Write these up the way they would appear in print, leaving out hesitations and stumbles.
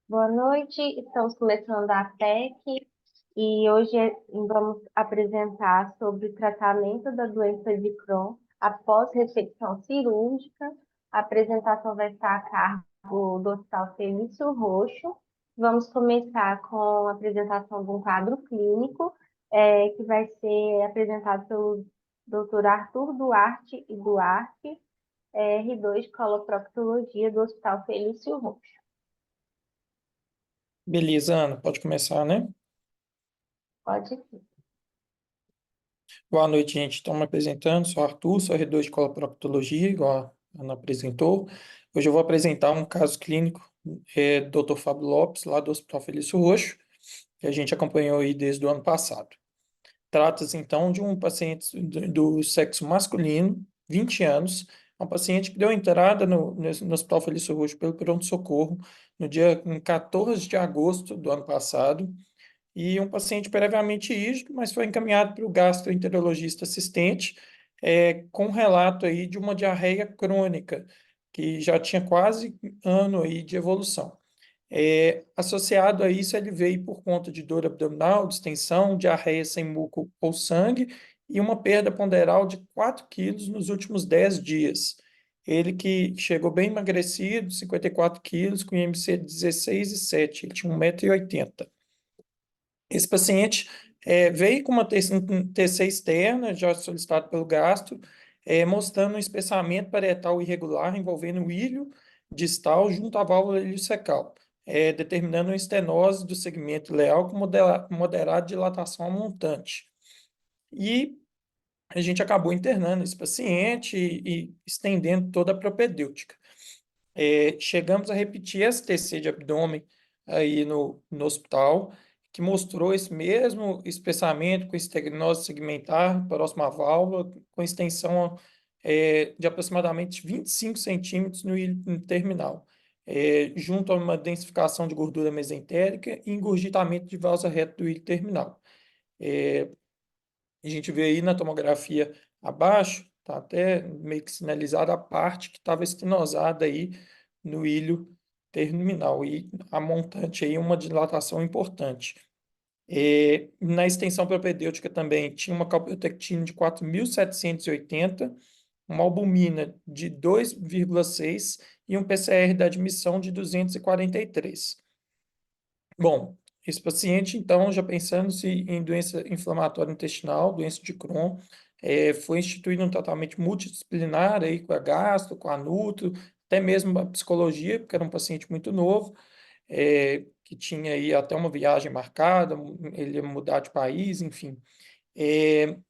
Boa noite, estamos começando a PEC e hoje vamos apresentar sobre o tratamento da doença de Crohn após resecção cirúrgica. A apresentação vai estar a cargo do Hospital Felício Roxo. Vamos começar com a apresentação de um quadro clínico, que vai ser apresentado pelo Dr. Arthur Duarte e Duarte, R2 Coloproctologia do Hospital Felício Roxo. Beleza, Ana, pode começar, né? Pode sim. Boa noite, gente. Estão me apresentando, sou Arthur, sou R2 de Coloproctologia, igual a Ana apresentou. Hoje eu vou apresentar um caso clínico do Dr. Fábio Lopes, lá do Hospital Felício Roxo, que a gente acompanhou aí desde o ano passado. Trata-se, então, de um paciente do sexo masculino, 20 anos, um paciente que deu entrada no Hospital Felício Roxo pelo pronto-socorro no dia 14 de agosto do ano passado, e um paciente previamente rígido, mas foi encaminhado para o gastroenterologista assistente, com um relato aí de uma diarreia crônica, que já tinha quase ano aí de evolução. Associado a isso, ele veio por conta de dor abdominal, distensão, diarreia sem muco ou sangue e uma perda ponderal de 4 quilos nos últimos 10 dias. Ele que chegou bem emagrecido, 54 quilos, com IMC de 16,7, ele tinha 1,80 m. Esse paciente veio com uma TC externa, já solicitado pelo gastro, mostrando um espessamento parietal irregular envolvendo o ilho distal junto à válvula iliocecal, determinando uma estenose do segmento ileal com moderada dilatação a montante. E a gente acabou internando esse paciente e estendendo toda a propedêutica. Chegamos a repetir esse TC de abdômen aí no hospital, que mostrou esse mesmo espessamento com estegnose segmentar próxima à válvula, com extensão de aproximadamente 25 centímetros no ilho terminal, junto a uma densificação de gordura mesentérica e engurgitamento de valsa reta do ilho terminal. A gente vê aí na tomografia abaixo, tá até meio que sinalizada a parte que estava estenosada aí no ilho terminal e a montante aí uma dilatação importante. Na extensão propedêutica também tinha uma calprotectina de 4.780, uma albumina de 2,6 e um PCR da admissão de 243. Bom, esse paciente, então, já pensando-se em doença inflamatória intestinal, doença de Crohn, foi instituído um tratamento multidisciplinar aí com a gastro, com a nutro, até mesmo a psicologia, porque era um paciente muito novo, que tinha aí até uma viagem marcada, ele ia mudar de país, enfim.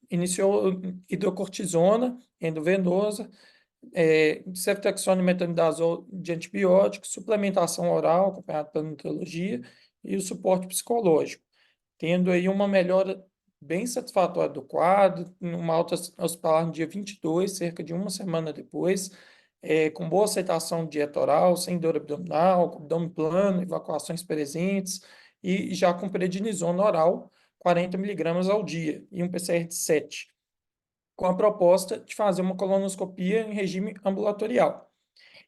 Iniciou hidrocortisona endovenosa, ceftriaxona e metronidazol de antibióticos, suplementação oral acompanhada pela nutrologia e o suporte psicológico, tendo aí uma melhora bem satisfatória do quadro, uma alta hospitalar no dia 22, cerca de uma semana depois, com boa aceitação de dieta oral, sem dor abdominal, com abdômen plano, evacuações presentes e já com prednisona oral, 40 miligramas ao dia e um PCR de 7, com a proposta de fazer uma colonoscopia em regime ambulatorial.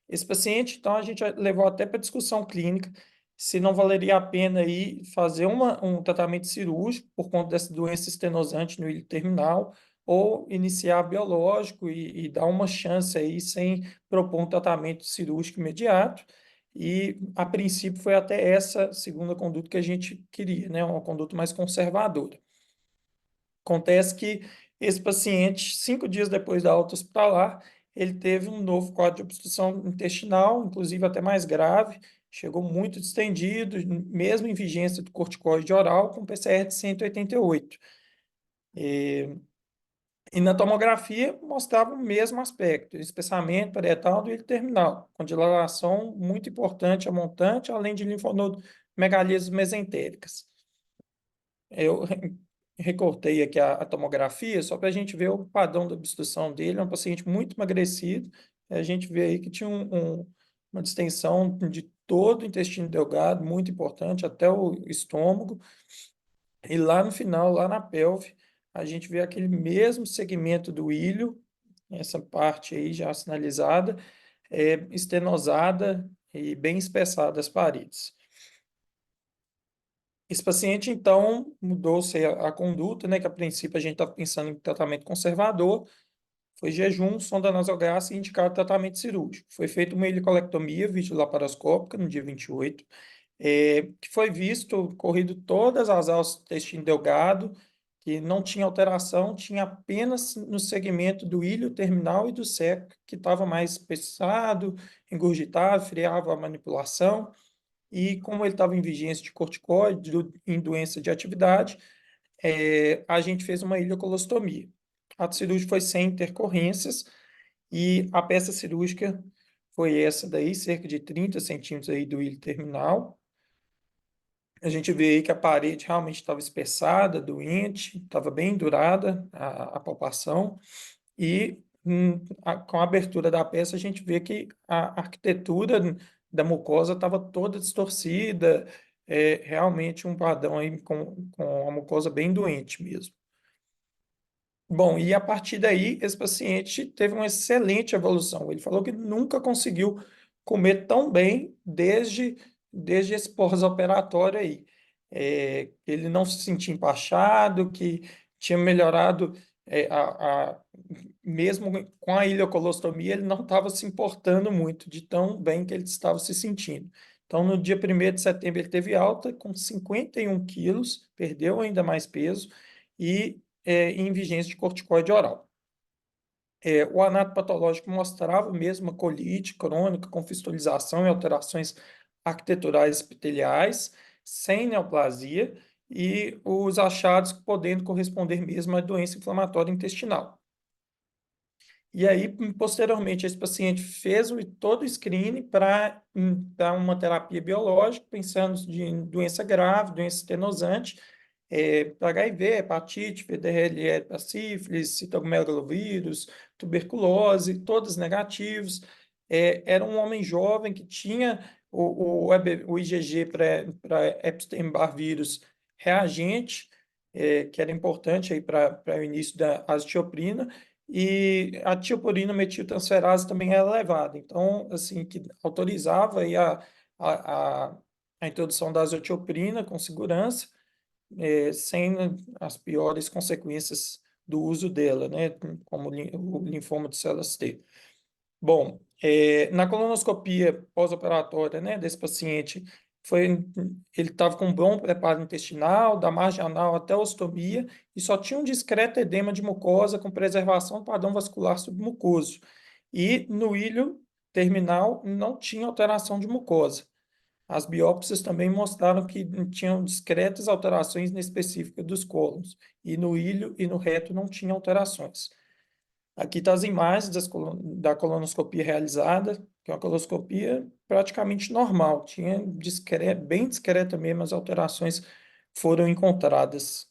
Esse paciente, então, a gente levou até para discussão clínica se não valeria a pena aí fazer um tratamento cirúrgico por conta dessa doença estenosante no ilho terminal ou iniciar biológico e dar uma chance aí sem propor um tratamento cirúrgico imediato. E, a princípio, foi até essa segunda conduta que a gente queria, né? Uma conduta mais conservadora. Acontece que esse paciente, 5 dias depois da alta hospitalar, ele teve um novo quadro de obstrução intestinal, inclusive até mais grave, chegou muito distendido, mesmo em vigência do corticoide oral, com PCR de 188. E na tomografia mostrava o mesmo aspecto, espessamento parietal do ilho terminal, com dilatação muito importante a montante, além de linfonodomegalias mesentéricas. Eu recortei aqui a tomografia só para a gente ver o padrão da obstrução dele. É um paciente muito emagrecido. A gente vê aí que tinha uma distensão de todo o intestino delgado, muito importante, até o estômago. E lá no final, lá na pelve, a gente vê aquele mesmo segmento do ilho, essa parte aí já sinalizada, estenosada e bem espessada as paredes. Esse paciente, então, mudou-se a conduta, né? Que a princípio a gente estava pensando em tratamento conservador, foi jejum, sonda nasogástrica e indicado tratamento cirúrgico. Foi feita uma helicolectomia videolaparoscópica no dia 28, que foi visto, corrido todas as alças do intestino delgado, que não tinha alteração, tinha apenas no segmento do ilho terminal e do seco, que estava mais espessado, engurgitado, freava a manipulação, e como ele estava em vigência de corticoide, em doença de atividade, a gente fez uma ileocolostomia. A cirúrgica foi sem intercorrências, e a peça cirúrgica foi essa daí, cerca de 30 centímetros aí do ilho terminal. A gente vê aí que a parede realmente estava espessada, doente, estava bem durada a palpação, e com a abertura da peça a gente vê que a arquitetura da mucosa estava toda distorcida, realmente um padrão aí com a mucosa bem doente mesmo. Bom, e a partir daí, esse paciente teve uma excelente evolução. Ele falou que nunca conseguiu comer tão bem desde esse pós-operatório aí. Ele não se sentia empachado, que tinha melhorado, mesmo com a ileocolostomia, ele não estava se importando muito de tão bem que ele estava se sentindo. Então, no dia 1º de setembro, ele teve alta com 51 quilos, perdeu ainda mais peso, e em vigência de corticoide oral. O anato patológico mostrava mesmo uma colite crônica com fistolização e alterações arquiteturais epiteliais, sem neoplasia, e os achados podendo corresponder mesmo à doença inflamatória intestinal. E aí, posteriormente, esse paciente fez todo o screening para dar uma terapia biológica, pensando em doença grave, doença estenosante, para HIV, hepatite, VDRL para sífilis, citomegalovírus, tuberculose, todos negativos. Era um homem jovem que tinha o IgG para Epstein-Barr vírus reagente, que era importante para o início da azitioprina, e a tiopurina metiltransferase também é elevada. Então, assim, que autorizava aí a, a, a introdução da azotioprina com segurança, sem as piores consequências do uso dela, né, como o linfoma de células T. Bom, na colonoscopia pós-operatória, né, desse paciente, ele estava com um bom preparo intestinal, da margem anal até a ostomia, e só tinha um discreto edema de mucosa com preservação do padrão vascular submucoso. E no ilho terminal não tinha alteração de mucosa. As biópsias também mostraram que tinham discretas alterações específicas dos cólons, e no ilho e no reto não tinha alterações. Aqui estão as imagens da colonoscopia realizada, que é uma colonoscopia praticamente normal, tinha bem discreta mesmo, as alterações foram encontradas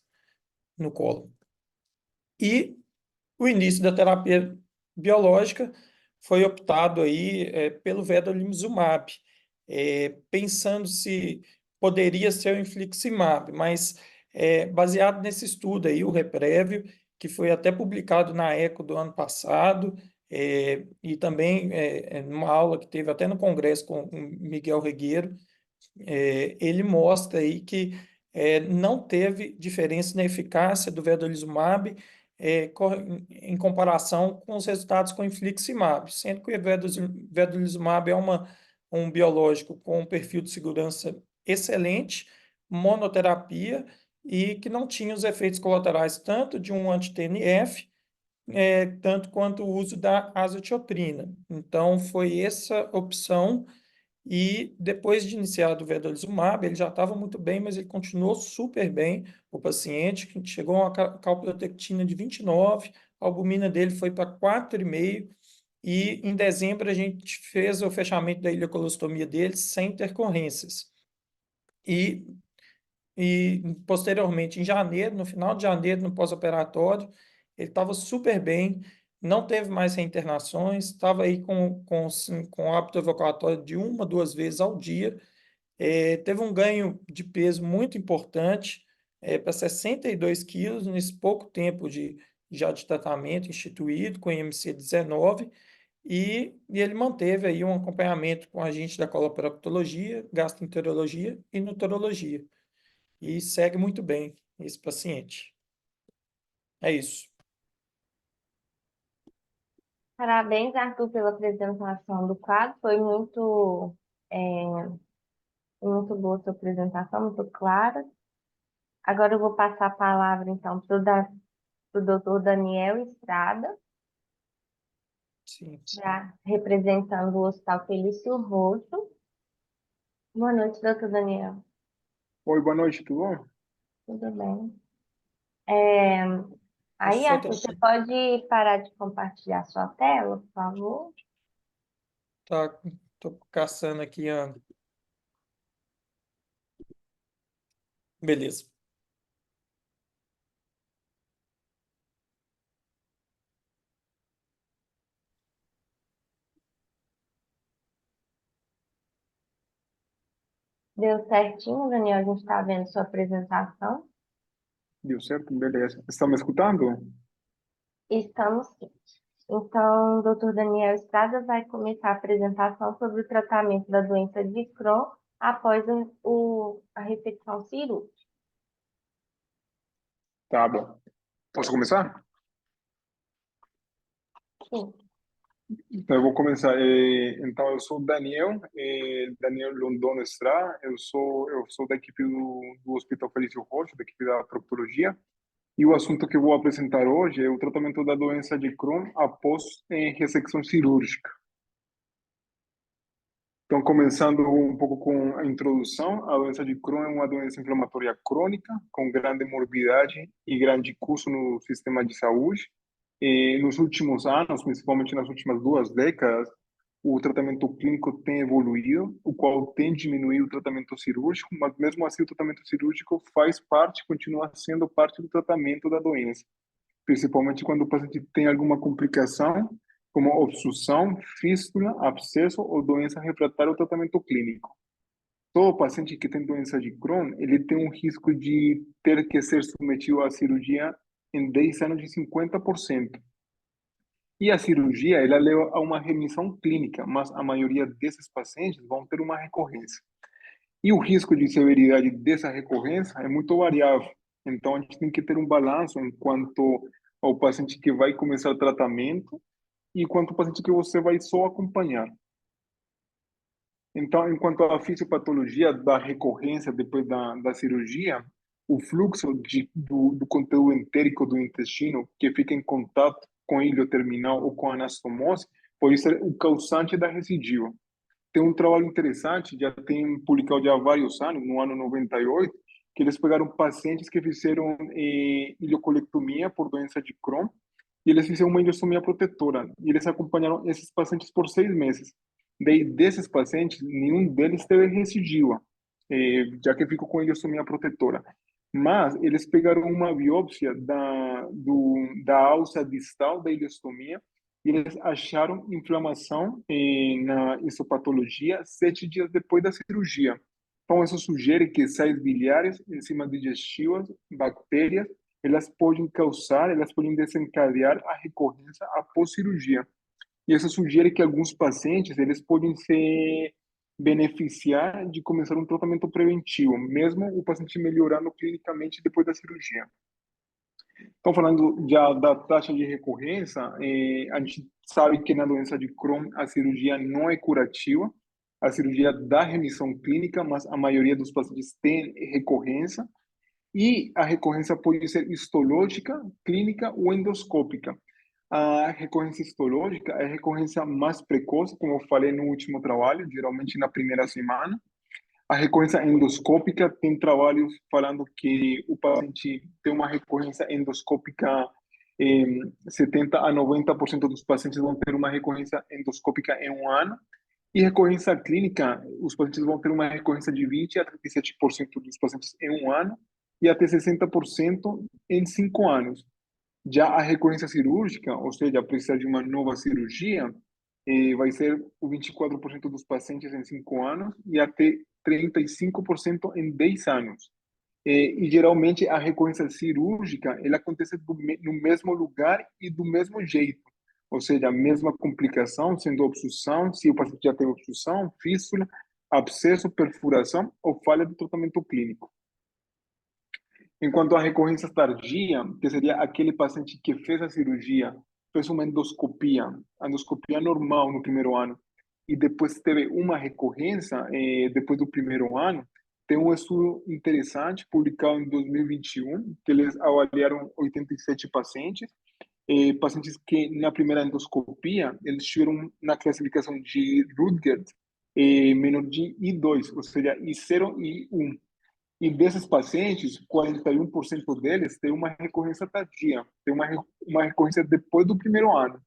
no colo. E o início da terapia biológica foi optado aí pelo vedolizumab, pensando se poderia ser o infliximab, mas baseado nesse estudo aí, o Reprévio, que foi até publicado na ECO do ano passado, e também numa aula que teve até no congresso com o Miguel Regueiro, ele mostra aí que não teve diferença na eficácia do vedolizumab em comparação com os resultados com infliximab, sendo que o vedolizumab é um biológico com um perfil de segurança excelente, monoterapia, e que não tinha os efeitos colaterais tanto de um anti-TNF, tanto quanto o uso da azatioprina. Então, foi essa opção, e depois de iniciado o vedolizumab, ele já estava muito bem, mas ele continuou super bem, o paciente, que chegou a uma calprotectina de 29, a albumina dele foi para 4,5, e em dezembro a gente fez o fechamento da ileocolostomia dele sem intercorrências. E, e posteriormente, em janeiro, no final de janeiro, no pós-operatório, ele estava super bem, não teve mais reinternações, estava aí com hábito evacuatório de 1, 2 vezes ao dia, teve um ganho de peso muito importante, para 62 quilos, nesse pouco tempo já de tratamento instituído, com IMC 19, e ele manteve aí um acompanhamento com a gente da coloproctologia, gastroenterologia e nutrologia. e segue muito bem esse paciente. É isso. Parabéns, Arthur, pela apresentação do quadro. Foi é, muito boa a sua apresentação, muito clara. Agora eu vou passar a palavra, então, para o doutor Daniel Estrada, Sim. já representando o Hospital Felício Roxo. Boa noite, doutor Daniel. Oi, boa noite, tudo bom? Tudo bem? É, Deixa eu Aí, só Arthur, você terminar. pode parar de compartilhar sua tela, por favor? Tá, tô caçando aqui a. Beleza. Deu certinho, Daniel? A gente está vendo sua apresentação. Deu certo? Beleza. Está me escutando? Estamos sim. Então, o doutor Daniel Estrada vai começar a apresentação sobre o tratamento da doença de Crohn após a resecção cirúrgica. Tá bom. Posso começar? Sim. Então, eu vou começar. Então, eu sou Daniel, Daniel London Estrada. Eu sou da equipe do Hospital Felício Roxo, da equipe da proctologia. E o assunto que eu vou apresentar hoje é o tratamento da doença de Crohn após ressecção cirúrgica. Então, começando um pouco com a introdução, a doença de Crohn é uma doença inflamatória crônica com grande morbidade e grande custo no sistema de saúde. E nos últimos anos, principalmente nas últimas 2 décadas, o tratamento clínico tem evoluído, o qual tem diminuído o tratamento cirúrgico, mas mesmo assim o tratamento cirúrgico faz parte, continua sendo parte do tratamento da doença, principalmente quando o paciente tem alguma complicação, como obstrução, fístula, abscesso ou doença refratária ao tratamento clínico. Todo paciente que tem doença de Crohn, ele tem um risco de ter que ser submetido à cirurgia em 10 anos de 50%. E a cirurgia, ela leva a uma remissão clínica, mas a maioria desses pacientes vão ter uma recorrência. E o risco de severidade dessa recorrência é muito variável. Então, a gente tem que ter um balanço enquanto ao paciente que vai começar o tratamento e quanto ao paciente que você vai só acompanhar. Então, enquanto à fisiopatologia da recorrência depois da cirurgia, o fluxo do conteúdo entérico do intestino que fica em contato com o ilho terminal ou com a anastomose pode ser o causante da recidiva. Tem um trabalho interessante, já tem publicado já há vários anos, no ano 98, que eles pegaram pacientes que fizeram ileocolectomia por doença de Crohn e eles fizeram uma ileostomia protetora. E eles acompanharam esses pacientes por 6 meses. Daí, desses pacientes, nenhum deles teve recidiva, já que ficou com ileostomia protetora. Mas eles pegaram uma biópsia da alça distal da ileostomia e eles acharam inflamação na histopatologia 7 dias depois da cirurgia. Então, isso sugere que sais biliares, enzimas digestivas, bactérias, elas podem desencadear a recorrência após cirurgia. E isso sugere que alguns pacientes, eles podem se beneficiar de começar um tratamento preventivo, mesmo o paciente melhorando clinicamente depois da cirurgia. Então, falando já da taxa de recorrência, a gente sabe que na doença de Crohn a cirurgia não é curativa, a cirurgia dá remissão clínica, mas a maioria dos pacientes tem recorrência, e a recorrência pode ser histológica, clínica ou endoscópica. A recorrência histológica é a recorrência mais precoce, como eu falei no último trabalho, geralmente na primeira semana. A recorrência endoscópica tem trabalhos falando que o paciente tem uma recorrência endoscópica, 70 a 90% dos pacientes vão ter uma recorrência endoscópica em um ano. E recorrência clínica, os pacientes vão ter uma recorrência de 20 a 37% dos pacientes em um ano e até 60% em 5 anos. Já a recorrência cirúrgica, ou seja, precisar de uma nova cirurgia, vai ser o 24% dos pacientes em 5 anos e até 35% em 10 anos. E geralmente a recorrência cirúrgica, ela acontece no mesmo lugar e do mesmo jeito. Ou seja, a mesma complicação, sendo obstrução, se o paciente já tem obstrução, fístula, abscesso, perfuração ou falha do tratamento clínico. Enquanto a recorrência tardia, que seria aquele paciente que fez a cirurgia, fez uma endoscopia normal no primeiro ano, e depois teve uma recorrência depois do primeiro ano, tem um estudo interessante publicado em 2021, que eles avaliaram 87 pacientes, pacientes que na primeira endoscopia, eles tiveram na classificação de Rutgers menor de I2, ou seja, I0 e I1. E desses pacientes, 41% deles têm uma recorrência tardia, tem uma recorrência depois do primeiro ano.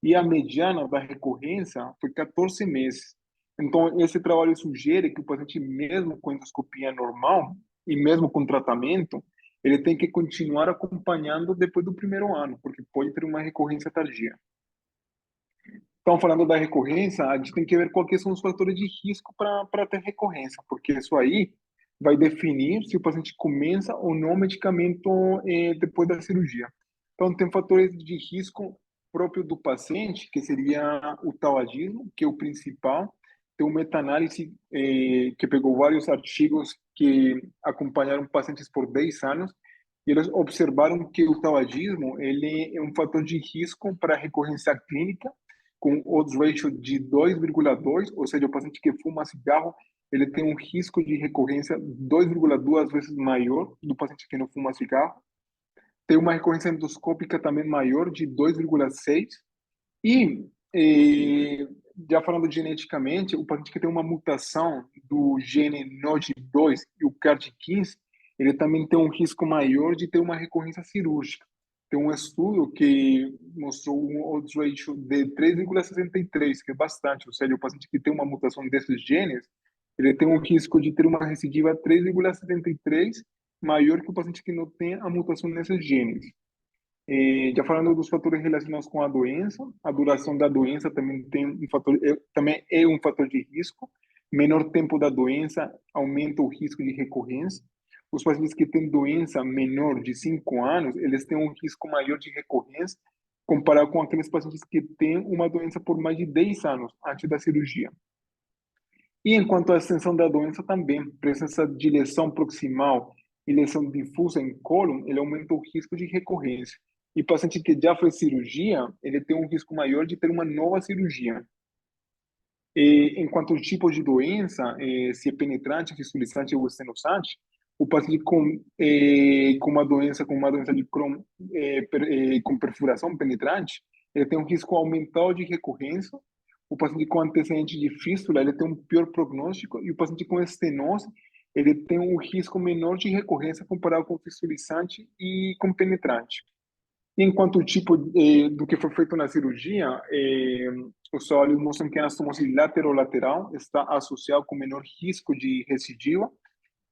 E a mediana da recorrência foi 14 meses. Então, esse trabalho sugere que o paciente, mesmo com endoscopia normal, e mesmo com tratamento, ele tem que continuar acompanhando depois do primeiro ano, porque pode ter uma recorrência tardia. Então, falando da recorrência, a gente tem que ver quais são os fatores de risco para ter recorrência, porque isso aí vai definir se o paciente começa ou não o medicamento depois da cirurgia. Então, tem fatores de risco próprio do paciente, que seria o tabagismo, que é o principal. Tem uma meta-análise que pegou vários artigos que acompanharam pacientes por 10 anos, e eles observaram que o tabagismo ele é um fator de risco para recorrência clínica, com odds ratio de 2,2, ou seja, o paciente que fuma cigarro, ele tem um risco de recorrência 2,2 vezes maior do paciente que não fuma cigarro. Tem uma recorrência endoscópica também maior, de 2,6. E, já falando geneticamente, o paciente que tem uma mutação do gene NOD2 e o CARD15, ele também tem um risco maior de ter uma recorrência cirúrgica. Tem um estudo que mostrou um odds ratio de 3,63, que é bastante. Ou seja, o paciente que tem uma mutação desses genes, ele tem um risco de ter uma recidiva 3,73 maior que o paciente que não tem a mutação nesses genes. Já falando dos fatores relacionados com a doença, a duração da doença também tem um fator, também é um fator de risco. Menor tempo da doença aumenta o risco de recorrência. Os pacientes que têm doença menor de 5 anos, eles têm um risco maior de recorrência comparado com aqueles pacientes que têm uma doença por mais de 10 anos antes da cirurgia. E enquanto à extensão da doença também, presença de lesão proximal e lesão difusa em cólon, ele aumenta o risco de recorrência. E paciente que já fez cirurgia, ele tem um risco maior de ter uma nova cirurgia. E, enquanto ao tipo de doença, se é penetrante, fissulizante ou estenosante, o paciente com uma doença de Crohn com perfuração penetrante, ele tem um risco aumentado de recorrência. O paciente com antecedente de fístula, ele tem um pior prognóstico, e o paciente com estenose, ele tem um risco menor de recorrência comparado com fissulizante e com penetrante. Enquanto o tipo do que foi feito na cirurgia, os trabalhos mostram que a anastomose lateral está associada com menor risco de recidiva,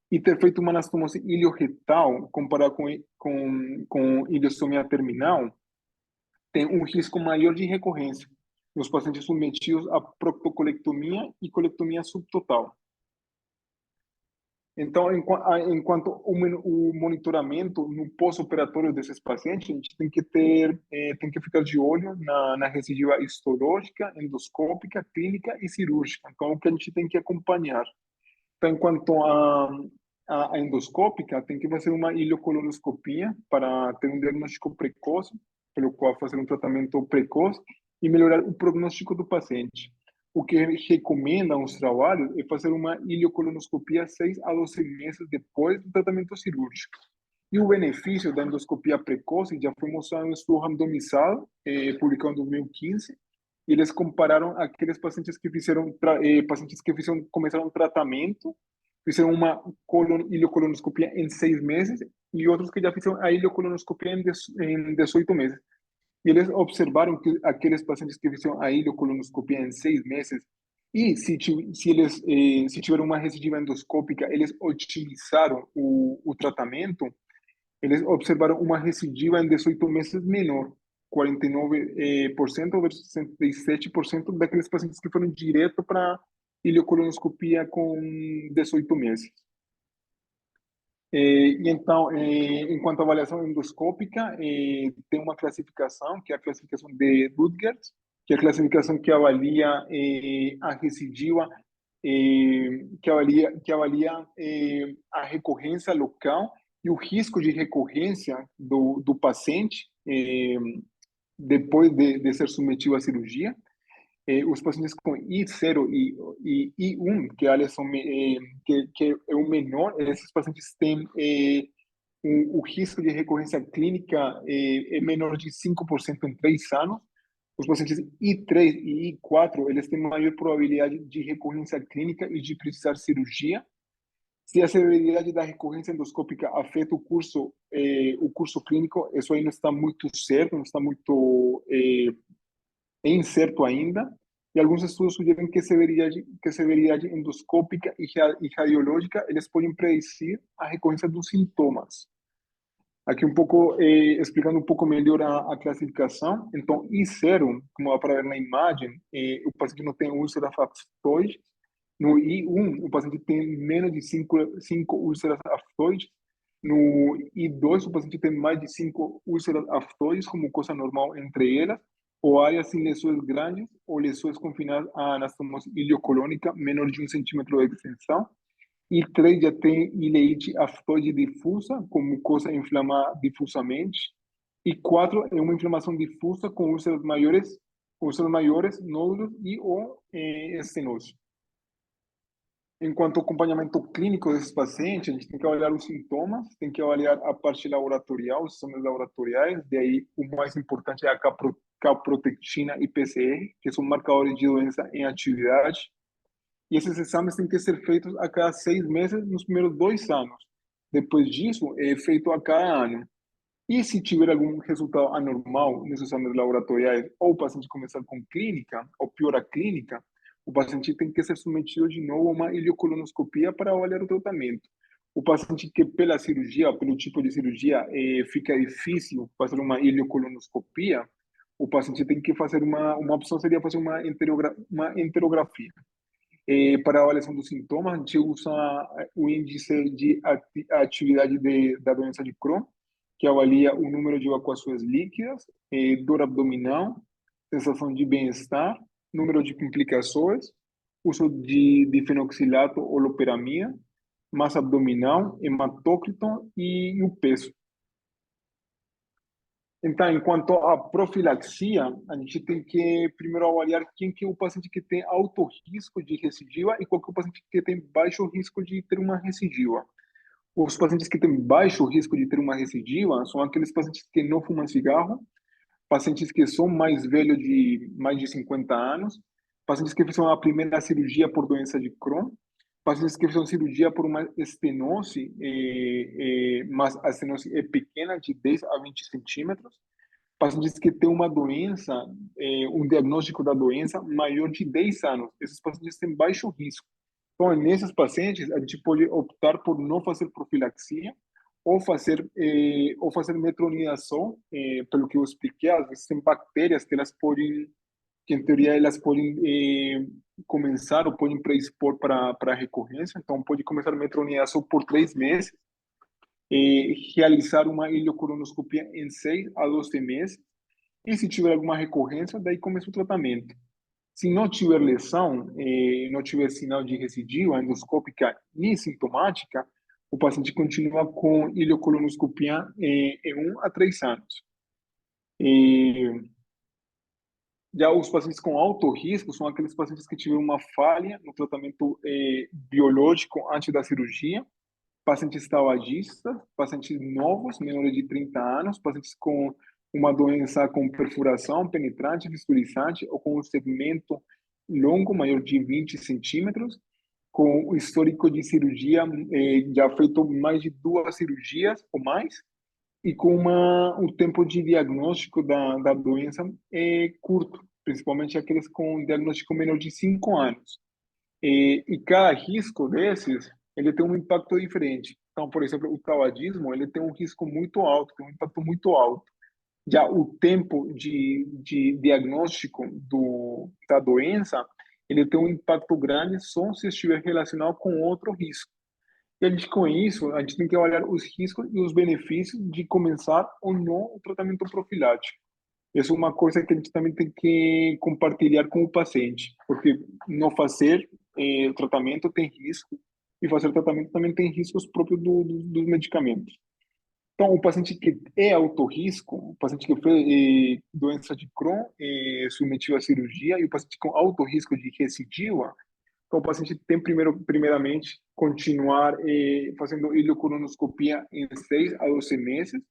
e ter feito uma anastomose ilioretal comparado com ileostomia terminal tem um risco maior de recorrência nos pacientes submetidos a proctocolectomia e colectomia subtotal. Então, enquanto o monitoramento no pós-operatório desses pacientes, a gente tem que ficar de olho na recidiva histológica, endoscópica, clínica e cirúrgica. Então, o que a gente tem que acompanhar. Então, enquanto a endoscópica, tem que fazer uma ileocolonoscopia para ter um diagnóstico precoce, pelo qual fazer um tratamento precoce e melhorar o prognóstico do paciente. O que recomendam os trabalhos é fazer uma ileocolonoscopia 6 a 12 meses depois do tratamento cirúrgico. E o benefício da endoscopia precoce já foi mostrado em um estudo randomizado, publicado em 2015, e eles compararam aqueles pacientes que começaram o tratamento, fizeram uma ileocolonoscopia em 6 meses, e outros que já fizeram a ileocolonoscopia em 18 meses. E eles observaram que aqueles pacientes que fizeram a ileocolonoscopia em 6 meses, e se tiveram uma recidiva endoscópica, eles otimizaram o tratamento, eles observaram uma recidiva em 18 meses menor, 49% versus 67% daqueles pacientes que foram direto para ileocolonoscopia com 18 meses. E então, enquanto à avaliação endoscópica, tem uma classificação, que é a classificação de Rutgers, que é a classificação que avalia a recidiva, que avalia a recorrência local e o risco de recorrência do paciente depois de ser submetido à cirurgia. Os pacientes com I0 e I1, que, aliás, que é o menor, esses pacientes têm o risco de recorrência clínica é menor de 5% em 3 anos. Os pacientes I3 e I4, eles têm maior probabilidade de recorrência clínica e de precisar cirurgia. Se a severidade da recorrência endoscópica afeta o curso clínico, isso aí não está muito certo, não está muito incerto ainda. E alguns estudos sugerem que a severidade endoscópica e radiológica, eles podem predecir a recorrência dos sintomas. Aqui um pouco, explicando um pouco melhor a classificação. Então, I0, como dá para ver na imagem, o paciente não tem úlceras aftoides. No I1, o paciente tem menos de 5 úlceras aftoides. No I2, o paciente tem mais de 5 úlceras aftoides, como coisa normal entre elas, ou áreas sem lesões grandes, ou lesões confinadas à anastomose iliocolônica, menor de 1 centímetro de extensão. E 3 já tem ileite aftoide difusa, com mucosa inflamada difusamente. E 4 é uma inflamação difusa com úlceras maiores, nódulos e ou estenose. Enquanto ao acompanhamento clínico desses pacientes, a gente tem que avaliar os sintomas, tem que avaliar a parte laboratorial, os exames laboratoriais, daí o mais importante é a caprotectina e PCR, que são marcadores de doença em atividade. E esses exames têm que ser feitos a cada 6 meses nos primeiros 2 anos. Depois disso, é feito a cada ano. E se tiver algum resultado anormal nesses exames laboratoriais, ou o paciente começar com clínica, ou pior a clínica, o paciente tem que ser submetido de novo a uma ileocolonoscopia para avaliar o tratamento. O paciente que pela cirurgia, pelo tipo de cirurgia, fica difícil fazer uma ileocolonoscopia, o paciente tem que fazer uma opção seria fazer uma enterografia. Para a avaliação dos sintomas, a gente usa o índice de atividade da doença de Crohn, que avalia o número de evacuações líquidas, dor abdominal, sensação de bem-estar, número de complicações, uso de fenoxilato ou loperamida, massa abdominal, hematócrito e o peso. Então, enquanto à profilaxia, a gente tem que primeiro avaliar quem que é o paciente que tem alto risco de recidiva e qual que é o paciente que tem baixo risco de ter uma recidiva. Os pacientes que têm baixo risco de ter uma recidiva são aqueles pacientes que não fumam cigarro, pacientes que são mais velhos de mais de 50 anos, pacientes que fizeram a primeira cirurgia por doença de Crohn, pacientes que fizeram cirurgia por uma estenose, mas a estenose é pequena, de 10 a 20 centímetros, pacientes que têm uma doença, um diagnóstico da doença maior de 10 anos. Esses pacientes têm baixo risco. Então, nesses pacientes, a gente pode optar por não fazer profilaxia ou fazer metronidação, pelo que eu expliquei, às vezes tem bactérias que elas podem, que em teoria elas podem começar ou podem predispor para a recorrência. Então, pode começar a metronidação por 3 meses, realizar uma ileocolonoscopia em 6 a 12 meses, e se tiver alguma recorrência, daí começa o tratamento. Se não tiver lesão, não tiver sinal de recidiva endoscópica nem sintomática, o paciente continua com ileocolonoscopia em 1 a 3 anos. Já os pacientes com alto risco são aqueles pacientes que tiveram uma falha no tratamento biológico antes da cirurgia, pacientes tabagistas, pacientes novos, menores de 30 anos, pacientes com uma doença com perfuração penetrante, fissurizante ou com um segmento longo, maior de 20 centímetros, com histórico de cirurgia, já feito mais de 2 cirurgias ou mais, e com um tempo de diagnóstico da doença curto, principalmente aqueles com diagnóstico menor de 5 anos. E cada risco desses, ele tem um impacto diferente. Então, por exemplo, o tabagismo, ele tem um risco muito alto, tem um impacto muito alto. Já o tempo de diagnóstico da doença, ele tem um impacto grande só se estiver relacionado com outro risco. E a gente, com isso, a gente tem que avaliar os riscos e os benefícios de começar ou não o tratamento profilático. Isso é uma coisa que a gente também tem que compartilhar com o paciente, porque não fazer o tratamento tem risco, e fazer tratamento também tem riscos próprios dos medicamentos. Então, o paciente que é alto risco, o paciente que foi doença de Crohn, submetido à cirurgia, e o paciente com alto risco de recidiva, então o paciente tem primeiramente continuar fazendo ileocolonoscopia em 6 a 12 meses.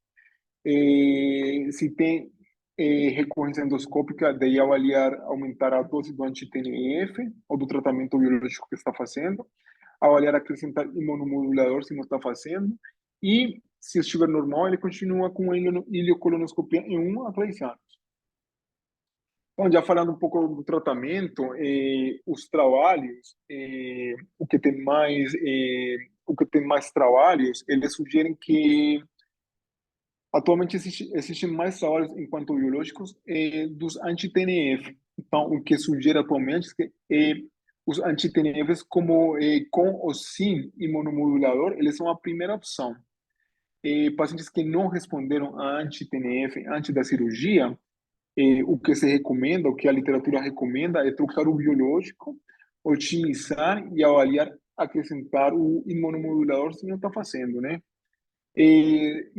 Se tem recorrência endoscópica, daí avaliar, aumentar a dose do anti-TNF ou do tratamento biológico que está fazendo, avaliar acrescentar imunomodulador se não está fazendo, e se estiver normal, ele continua com a ileocolonoscopia em 1 a 3 anos. Então, já falando um pouco do tratamento, os trabalhos, o que tem mais trabalhos, eles sugerem que atualmente existem mais trabalhos enquanto biológicos dos anti-TNF. Então, o que sugere atualmente é que os anti-TNFs, como com ou sem imunomodulador, eles são a primeira opção. Pacientes que não responderam a anti-TNF antes da cirurgia, o que se recomenda, o que a literatura recomenda é trocar o biológico, otimizar e avaliar, acrescentar o imunomodulador se não está fazendo, né? E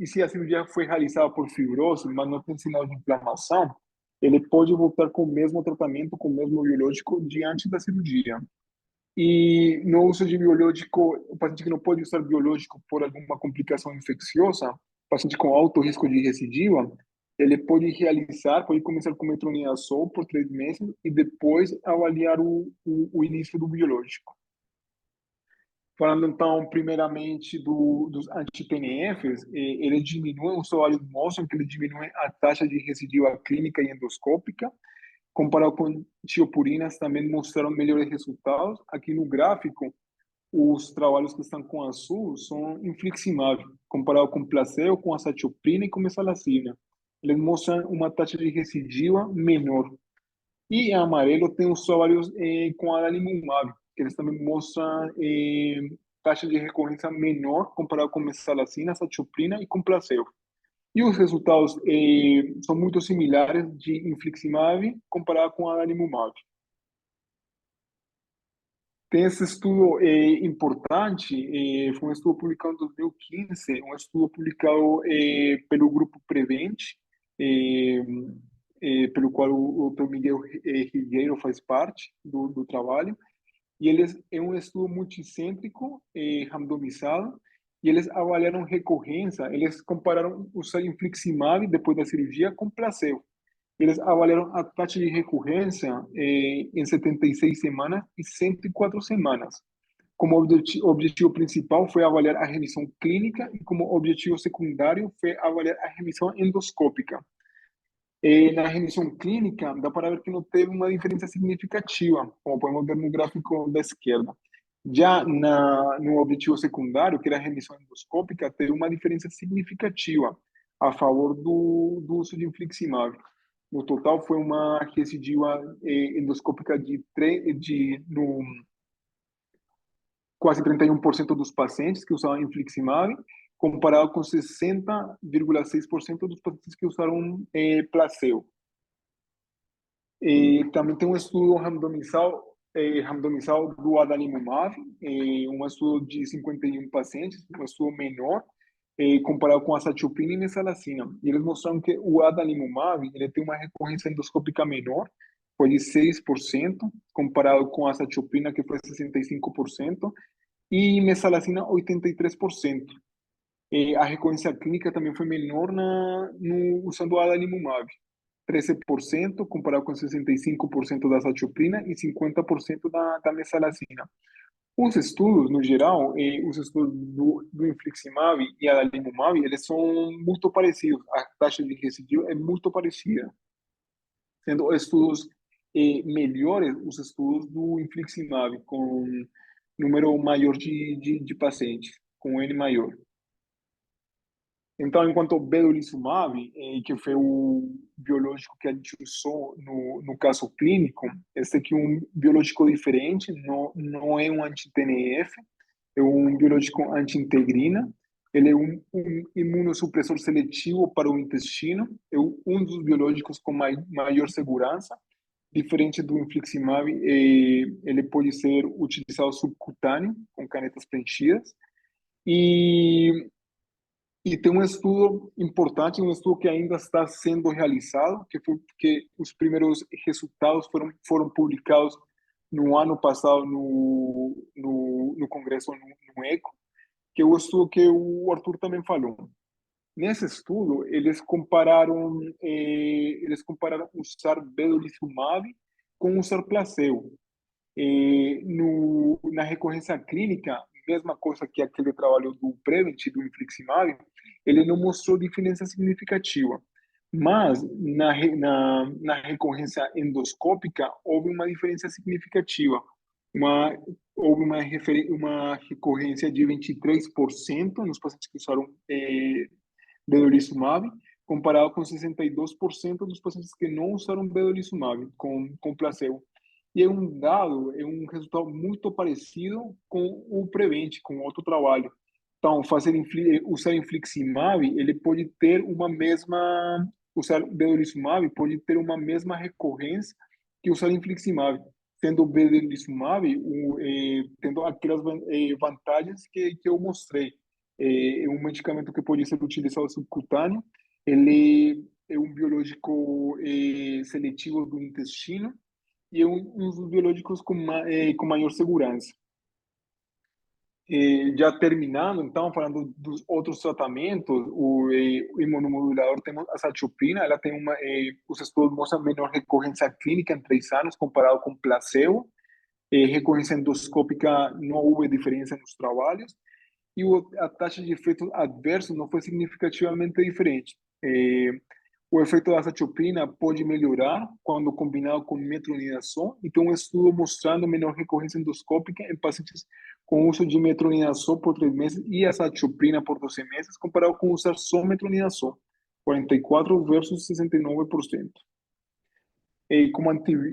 se a cirurgia foi realizada por fibrose, mas não tem sinal de inflamação, ele pode voltar com o mesmo tratamento, com o mesmo biológico diante da cirurgia. E no uso de biológico, o paciente que não pode usar biológico por alguma complicação infecciosa, paciente com alto risco de recidiva, ele pode começar com metronidazol por 3 meses e depois avaliar o início do biológico. Falando então, primeiramente, dos anti-TNFs, eles diminuem, os trabalhos mostram que eles diminuem a taxa de recidiva clínica e endoscópica, comparado com tiopurinas, também mostraram melhores resultados. Aqui no gráfico, os trabalhos que estão com azul são infliximab, comparado com placebo, com azathioprina e com mesalazina. Eles mostram uma taxa de recidiva menor. E em amarelo tem os trabalhos com adalimumab, que eles também mostram taxa de recorrência menor comparado com mesalazina, azathioprina e com placebo. E os resultados são muito similares de infliximab comparado com adalimumab. Tem esse estudo importante, foi um estudo publicado em 2015, um estudo publicado pelo grupo Prevent, eh, pelo qual o Dr. Miguel Rigueiro faz parte do trabalho, e eles é um estudo multicêntrico, randomizado, e eles avaliaram recorrência, eles compararam usar infliximab depois da cirurgia com placebo. Eles avaliaram a taxa de recorrência em 76 semanas e 104 semanas. Como objetivo principal foi avaliar a remissão clínica e como objetivo secundário foi avaliar a remissão endoscópica. Na remissão clínica, dá para ver que não teve uma diferença significativa, como podemos ver no gráfico da esquerda. Já no objetivo secundário, que era a remissão endoscópica, teve uma diferença significativa a favor do uso de infliximab. No total, foi uma recidiva endoscópica no quase 31% dos pacientes que usavam infliximab, comparado com 60,6% dos pacientes que usaram placebo. Também tem um estudo randomizado do adalimumab, um estudo de 51 pacientes, um estudo menor, comparado com a azathioprina e mesalazina. E eles mostraram que o adalimumab ele tem uma recorrência endoscópica menor, foi de 6%, comparado com a azathioprina, que foi 65%, e mesalazina, 83%. A recorrência clínica também foi menor usando o adalimumab. 13%, comparado com 65% da azathioprina e 50% da mesalazina. Os estudos, no geral, os estudos do infliximab e adalimumab, eles são muito parecidos. A taxa de recidiva é muito parecida, sendo estudos melhores os estudos do infliximab, com número maior de pacientes, com N maior. Então, enquanto o vedolizumab, que foi o biológico que a gente usou no caso clínico, esse aqui é um biológico diferente, não é um anti-TNF, é um biológico anti-integrina, ele é um imunossupressor seletivo para o intestino, é um dos biológicos com maior segurança, diferente do infliximab, ele pode ser utilizado subcutâneo, com canetas preenchidas, e E tem um estudo importante, um estudo que ainda está sendo realizado, que foi que os primeiros resultados foram publicados no ano passado no Congresso, no ECO, que é o estudo que o Arthur também falou. Nesse estudo, eles compararam usar vedolizumab com usar placebo. Na recorrência clínica, mesma coisa que aquele trabalho do Prevent, do infliximab, ele não mostrou diferença significativa. Mas na recorrência endoscópica, houve uma diferença significativa. Houve uma recorrência de 23% nos pacientes que usaram vedolizumab, comparado com 62% dos pacientes que não usaram vedolizumab com placebo. E é um resultado muito parecido com o Prevent, com outro trabalho. Então, usar infliximab, ele pode ter usar vedolizumab pode ter uma mesma recorrência que usar infliximab, tendo o vedolizumab tendo aquelas vantagens que eu mostrei. É um medicamento que pode ser utilizado subcutâneo, ele é um biológico seletivo do intestino, e é um dos biológicos com maior segurança. Já terminando, então, falando dos outros tratamentos, o imunomodulador, temos a sachoprina, ela tem os estudos mostram menor recorrência clínica em 3 anos comparado com placebo, recorrência endoscópica não houve diferença nos trabalhos, e a taxa de efeito adverso não foi significativamente diferente. O efeito da azathioprina pode melhorar quando combinado com metronidazol, e tem um estudo mostrando menor recorrência endoscópica em pacientes com uso de metronidazol por 3 meses e azathioprina por 12 meses, comparado com usar só metronidazol, 44% versus 69%.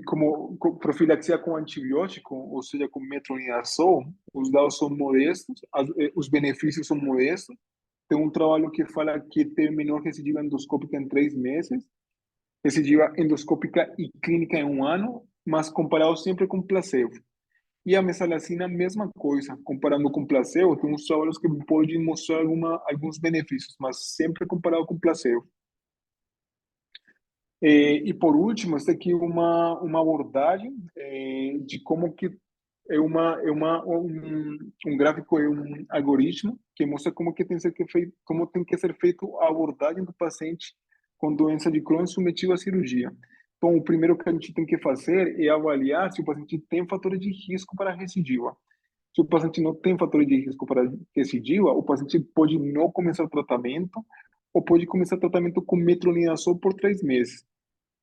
Como profilaxia com antibiótico, ou seja, com metronidazol, os dados são modestos, os benefícios são modestos. Tem um trabalho que fala que tem menor recidiva endoscópica em 3 meses, recidiva endoscópica e clínica em 1 ano, mas comparado sempre com placebo. E a mesalazina, mesma coisa, comparando com placebo, tem uns trabalhos que podem mostrar alguns benefícios, mas sempre comparado com placebo. E por último, esta aqui uma abordagem de como que um gráfico, é um algoritmo que mostra como tem que ser feito a abordagem do paciente com doença de Crohn submetido à cirurgia. Então, o primeiro que a gente tem que fazer é avaliar se o paciente tem fatores de risco para recidiva. Se o paciente não tem fatores de risco para recidiva, o paciente pode não começar o tratamento ou pode começar o tratamento com metronidazol por 3 meses,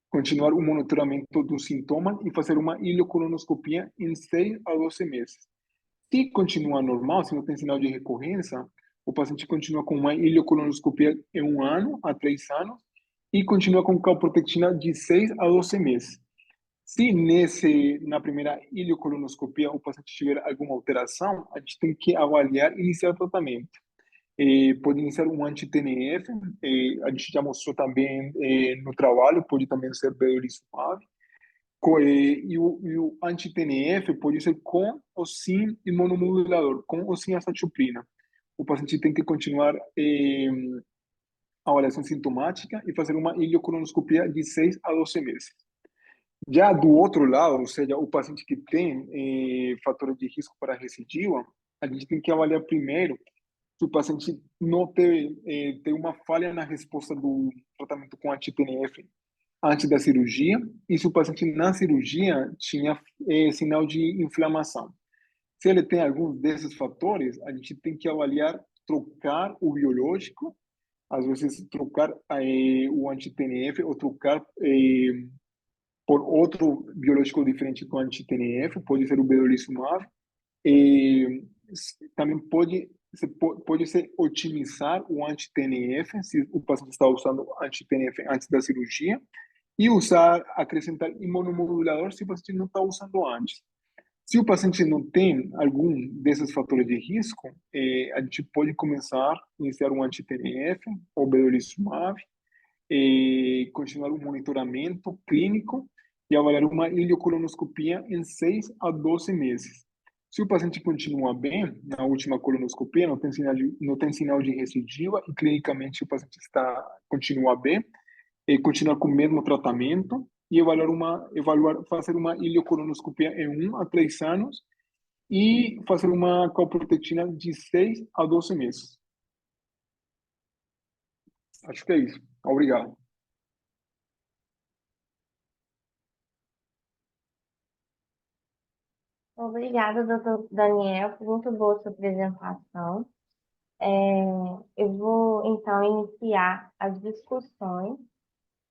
continuar o monitoramento dos sintomas e fazer uma ileocolonoscopia em 6 a 12 meses. Se continua normal, se não tem sinal de recorrência, o paciente continua com uma ileocolonoscopia em 1 ano a 3 anos e continua com calprotectina de 6 a 12 meses. Se na primeira ileocolonoscopia o paciente tiver alguma alteração, a gente tem que avaliar e iniciar o tratamento. Pode iniciar um anti-TNF, a gente já mostrou também no trabalho, pode também ser vedolizumab, e o anti-TNF pode ser com ou sem imunomodulador, com ou sem azathioprina. O paciente tem que continuar a avaliação sintomática e fazer uma ileocolonoscopia de 6 a 12 meses. Já do outro lado, ou seja, o paciente que tem fatores de risco para recidiva, a gente tem que avaliar primeiro se o paciente não tem uma falha na resposta do tratamento com anti-TNF antes da cirurgia, e se o paciente na cirurgia tinha sinal de inflamação. Se ele tem algum desses fatores, a gente tem que avaliar trocar o biológico, às vezes trocar o anti-TNF ou trocar por outro biológico diferente do anti-TNF, pode ser o vedolizumab. Também pode ser otimizar o anti-TNF, se o paciente está usando anti-TNF antes da cirurgia, e acrescentar imunomodulador se o paciente não está usando antes. Se o paciente não tem algum desses fatores de risco, a gente pode iniciar um anti-TNF ou vedolizumab, continuar o monitoramento clínico e avaliar uma ileocolonoscopia em 6 a 12 meses. Se o paciente continua bem na última colonoscopia, não tem sinal de recidiva e clinicamente o paciente continua bem, e continua com o mesmo tratamento e fazer uma ileocolonoscopia em 1 a 3 anos e fazer uma calprotectina de 6 a 12 meses. Acho que é isso. Obrigado. Obrigada, doutor Daniel, foi muito boa a sua apresentação. É, eu vou, então, iniciar as discussões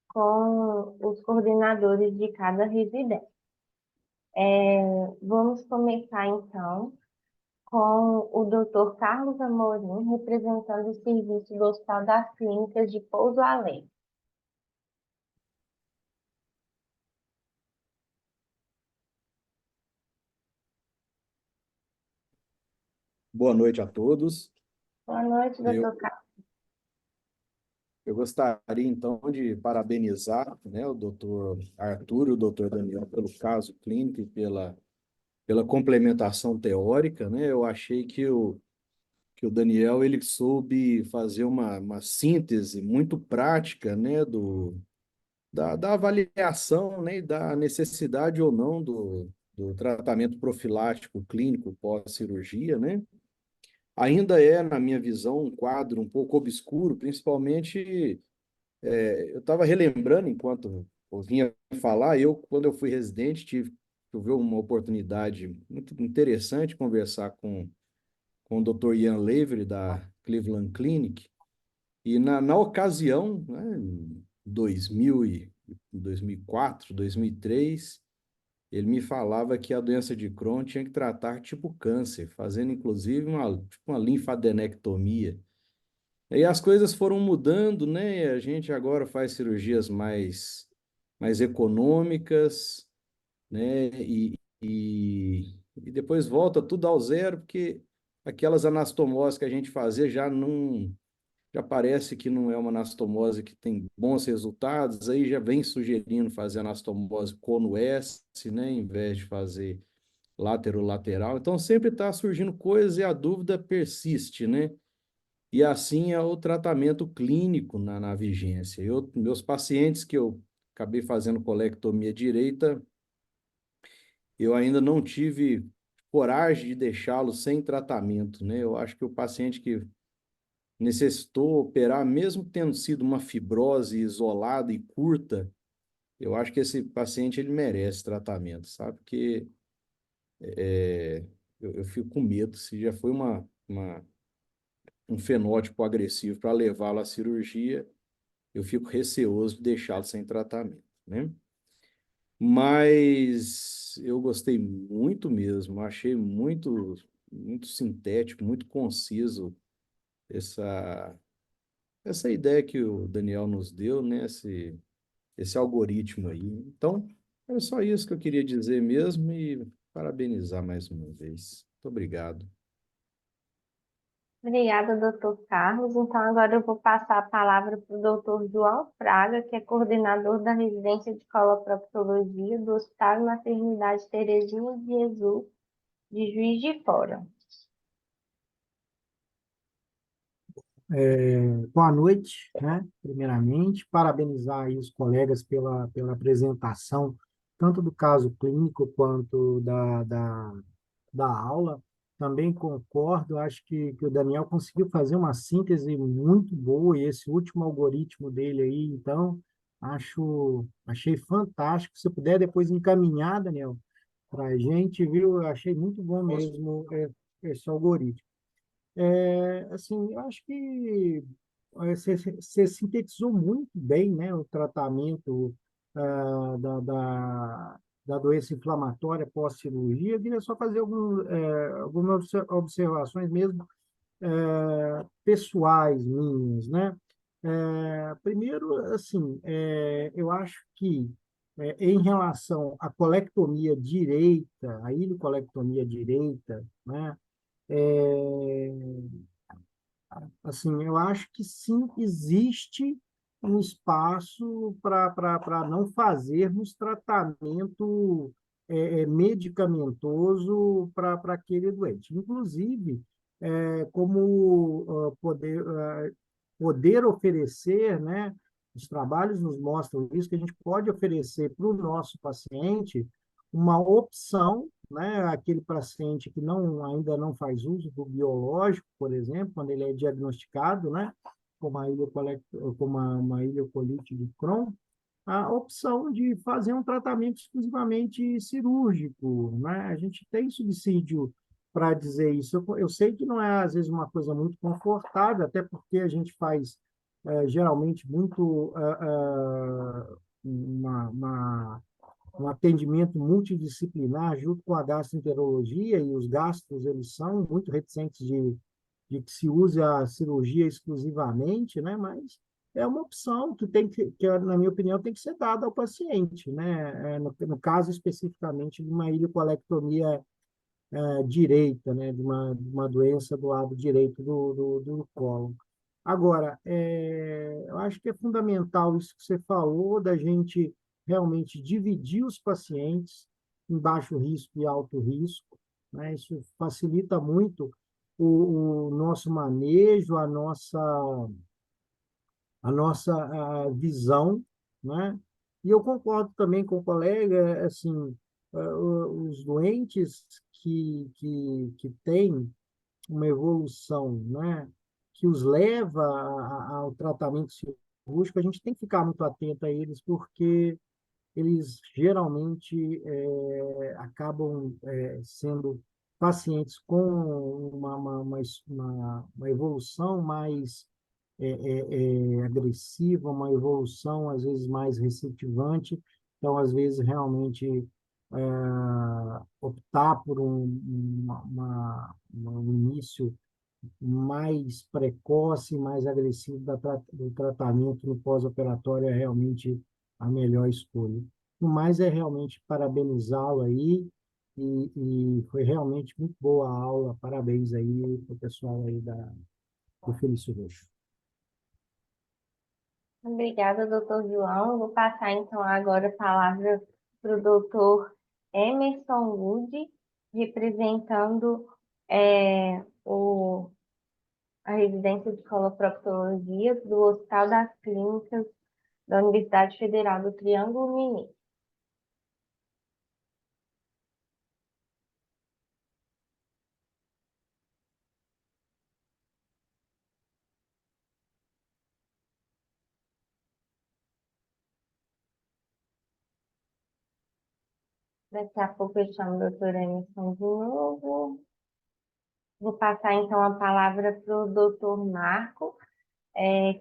com os coordenadores de cada residência. Vamos começar, então, com o doutor Carlos Amorim, representando o serviço do Hospital das Clínicas de Pouso Alegre. Boa noite a todos. Boa noite, Eu, doutor Carlos. eu gostaria, então, de parabenizar, né, o doutor Arthur e o doutor Daniel pelo caso clínico e pela complementação teórica, né? Eu achei que o Daniel ele soube fazer uma síntese muito prática, né, da avaliação, né, e da necessidade ou não do tratamento profilático clínico pós-cirurgia, né? Ainda é, na minha visão, um quadro um pouco obscuro, principalmente eu estava relembrando enquanto eu vinha falar, quando eu fui residente, tive uma oportunidade muito interessante de conversar com o Dr. Ian Lavery, da Cleveland Clinic, e na ocasião, né, em 2004, 2003, ele me falava que a doença de Crohn tinha que tratar tipo câncer, fazendo inclusive tipo uma linfadenectomia. E as coisas foram mudando, né? A gente agora faz cirurgias mais econômicas, né? E depois volta tudo ao zero, porque aquelas anastomoses que a gente fazia já parece que não é uma anastomose que tem bons resultados, aí já vem sugerindo fazer anastomose cono-S, né? Em vez de fazer lateral. Então sempre está surgindo coisas e a dúvida persiste, né? E assim é o tratamento clínico na vigência. Meus pacientes que eu acabei fazendo colectomia direita, eu ainda não tive coragem de deixá-los sem tratamento, né? Eu acho que o paciente que necessitou operar, mesmo tendo sido uma fibrose isolada e curta, eu acho que esse paciente ele merece tratamento, sabe? Porque eu fico com medo, se já foi um fenótipo agressivo para levá-lo à cirurgia, eu fico receoso de deixá-lo sem tratamento, né? Mas eu gostei muito mesmo, achei muito sintético, muito conciso essa, essa ideia que o Daniel nos deu, né? Esse algoritmo aí. Então, é só isso que eu queria dizer mesmo e parabenizar mais uma vez. Muito obrigado. Obrigada, doutor Carlos. Então, agora eu vou passar a palavra para o doutor João Fraga, que é coordenador da residência de coloproctologia do Hospital e Maternidade Terezinha de Jesus, de Juiz de Fora. Boa noite, né? Primeiramente, parabenizar aí os colegas pela apresentação, tanto do caso clínico quanto da aula. Também concordo, acho que o Daniel conseguiu fazer uma síntese muito boa, e esse último algoritmo dele aí, então, achei fantástico. Se puder depois encaminhar, Daniel, para a gente, viu? Eu achei muito bom mesmo esse algoritmo. Assim, eu acho que você sintetizou muito bem, né, o tratamento da doença inflamatória pós-cirurgia. Eu queria só fazer algumas observações mesmo pessoais minhas, né? Primeiro, assim, eu acho que em relação à colectomia direita, a ileocolectomia direita, né? É, assim, eu acho que sim, existe um espaço para não fazermos tratamento medicamentoso para aquele doente. Inclusive, como poder oferecer, né? Os trabalhos nos mostram isso, que a gente pode oferecer para o nosso paciente uma opção, né? Aquele paciente que ainda não faz uso do biológico, por exemplo, quando ele é diagnosticado, né? Com uma ileocolite de Crohn, a opção de fazer um tratamento exclusivamente cirúrgico, né? A gente tem subsídio para dizer isso. Eu sei que não é, às vezes, uma coisa muito confortável, até porque a gente faz, geralmente, muito um atendimento multidisciplinar junto com a gastroenterologia, e os gastros, eles são muito reticentes de que se use a cirurgia exclusivamente, né? Mas é uma opção na minha opinião, tem que ser dada ao paciente, né? No caso especificamente de uma ileocolectomia direita, né? De uma doença do lado direito do cólon. Agora, eu acho que é fundamental isso que você falou, da gente realmente dividir os pacientes em baixo risco e alto risco, né? Isso facilita muito o nosso manejo, a nossa visão, né? E eu concordo também com o colega, assim, os doentes que têm uma evolução, né, que os leva ao tratamento cirúrgico, a gente tem que ficar muito atento a eles, porque eles geralmente acabam sendo pacientes com uma evolução mais agressiva, uma evolução às vezes mais receptivante, então às vezes realmente optar por um início mais precoce, mais agressivo do tratamento no pós-operatório é realmente a melhor escolha. O mais é realmente parabenizá-lo aí, e foi realmente muito boa a aula. Parabéns aí para o pessoal aí do Felício Roxo. Obrigada, doutor João. Vou passar, então, agora a palavra para o doutor Emerson Wood, representando a residência de coloproctologia do Hospital das Clínicas da Universidade Federal do Triângulo Mineiro. Daqui a pouco eu chamo o doutor Emerson de novo. Vou passar, então, a palavra para o doutor Marco,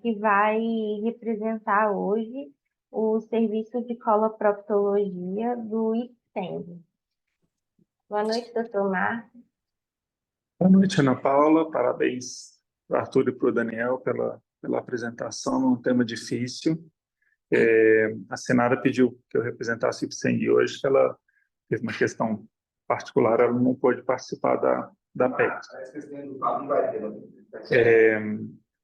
que vai representar hoje o serviço de coloproctologia do IPSEND. Boa noite, doutor Marco. Boa noite, Ana Paula. Parabéns para o Arthur e para o Daniel pela apresentação, num tema difícil. A Senara pediu que eu representasse o IPSEND hoje, que ela teve uma questão particular, ela não pôde participar da PEC.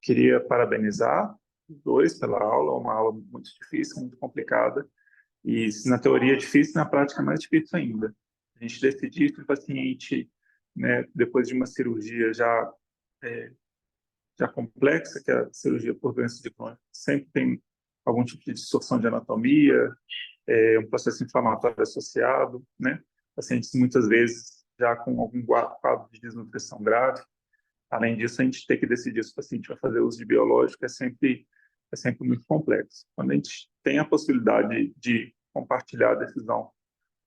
Queria parabenizar os dois pela aula, uma aula muito difícil, muito complicada, e na teoria é difícil, na prática é mais difícil ainda. A gente decidir que o paciente, né, depois de uma cirurgia já complexa, que é a cirurgia por doença de Crohn, sempre tem algum tipo de distorção de anatomia, um processo inflamatório associado, né? Pacientes muitas vezes já com algum quadro de desnutrição grave. Além disso, a gente tem que decidir se o paciente vai fazer uso de biológico, é sempre muito complexo. Quando a gente tem a possibilidade de compartilhar a decisão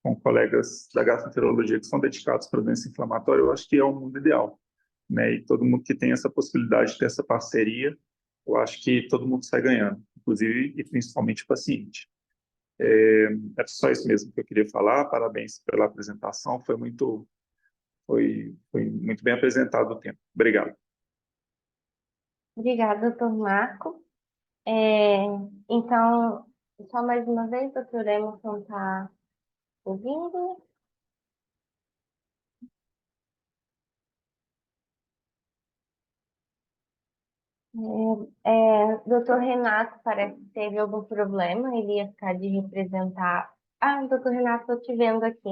com colegas da gastroenterologia que são dedicados para a doença inflamatória, eu acho que é o mundo ideal, né? E todo mundo que tem essa possibilidade de ter essa parceria, eu acho que todo mundo sai ganhando, inclusive e principalmente o paciente. É só isso mesmo que eu queria falar. Parabéns pela apresentação, foi muito bem apresentado o tema. Obrigado. Obrigada, doutor Marco. Então, só mais uma vez, doutor Emerson está ouvindo? Doutor Renato parece que teve algum problema, ele ia ficar de representar. Ah, doutor Renato, estou te vendo aqui.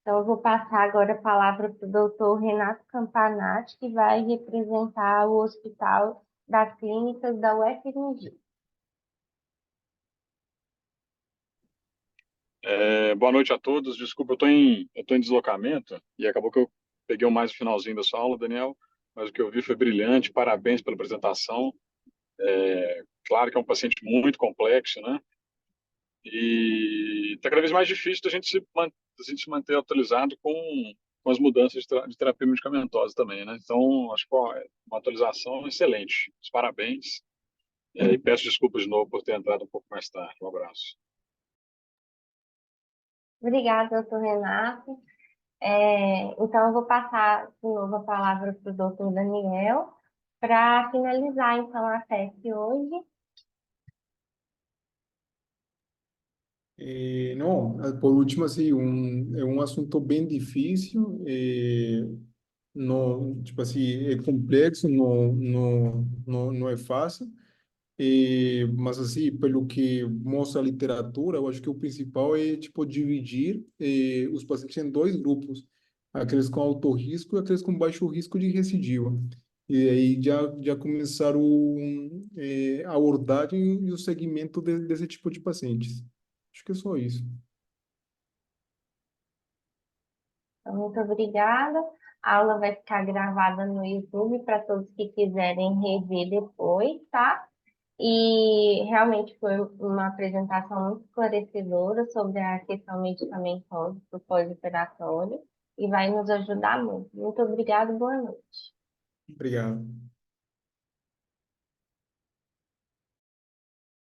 Então, eu vou passar agora a palavra para o doutor Renato Campanati, que vai representar o Hospital das Clínicas da UFMG. Boa noite a todos. Desculpa, eu tô em deslocamento e acabou que eu peguei mais o finalzinho da sua aula, Daniel, mas o que eu vi foi brilhante. Parabéns pela apresentação. Claro que é um paciente muito complexo, né? E está cada vez mais difícil da gente se manter atualizado com as mudanças de terapia medicamentosa também, né? Então, acho que ó, é uma atualização excelente. Os parabéns. E peço desculpas de novo por ter entrado um pouco mais tarde. Um abraço. Obrigada, doutor Renato. Então, eu vou passar de novo a palavra para o doutor Daniel para finalizar, então, a PEC hoje. Não, por último, assim, é um assunto bem difícil, não, tipo assim, é complexo, não é fácil, mas assim, pelo que mostra a literatura, eu acho que o principal é, tipo, dividir os pacientes em dois grupos, aqueles com alto risco e aqueles com baixo risco de recidiva. E aí já começaram a abordagem e o segmento desse tipo de pacientes. Acho que é só isso. Então, muito obrigada. A aula vai ficar gravada no YouTube para todos que quiserem rever depois, tá? E realmente foi uma apresentação muito esclarecedora sobre a questão medicamentosa do pós-operatório e vai nos ajudar muito. Muito obrigada, boa noite. Obrigado.